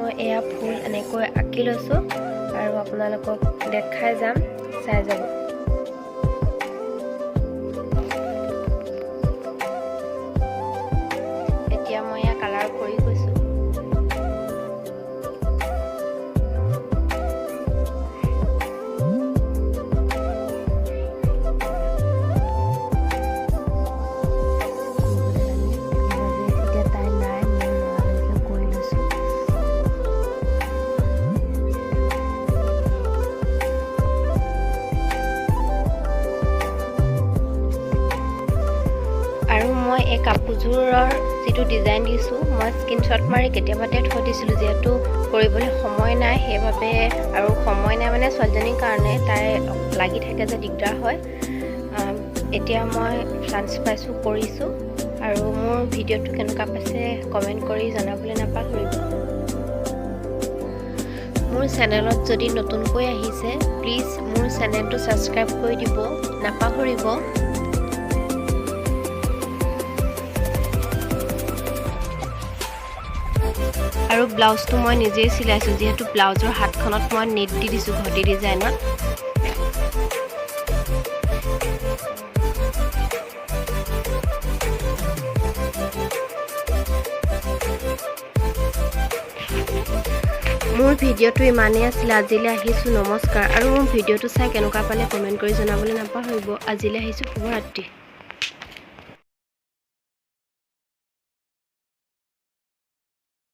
মই এয়া ফুল এনেকৈ আঁকি লৈছোঁ আৰু আপোনালোকক দেখাই যাম, চাই যাব। এতিয়া মই এয়া কালাৰ কৰি গৈছোঁ। আৰু মই এই কাপোৰযোৰৰ যিটো ডিজাইন দিছোঁ মই স্ক্ৰীনশ্বট মাৰি কেতিয়াবাতে থৈ দিছিলোঁ, যিহেতু কৰিবলৈ সময় নাই, সেইবাবে আৰু সময় নাই মানে ছোৱালীজনীৰ কাৰণে, তাই লাগি থাকে যে দিগদাৰ হয়। এতিয়া মই চান্স পাইছোঁ, কৰিছোঁ। আৰু মোৰ ভিডিঅ'টো কেনেকুৱা পাইছে কমেণ্ট কৰি জনাবলৈ নাপাহৰিব। মোৰ চেনেলত যদি নতুনকৈ আহিছে প্লিজ মোৰ চেনেলটো ছাবস্ক্ৰাইব কৰি দিব নাপাহৰিব। আৰু ব্লাউজটো মই নিজেই চিলাইছোঁ, যিহেতু ব্লাউজৰ হাতখনত মই নেট দি দিছোঁ ঘটি ডিজাইনত। মোৰ ভিডিঅ'টো ইমানেই আছিলে, আজিলৈ আহিছোঁ, নমস্কাৰ। আৰু মোৰ ভিডিঅ'টো চাই কেনেকুৱা পালে কমেণ্ট কৰি জনাবলৈ নাপাহৰিব। আজিলৈ আহিছোঁ, শুভৰাত্ৰি।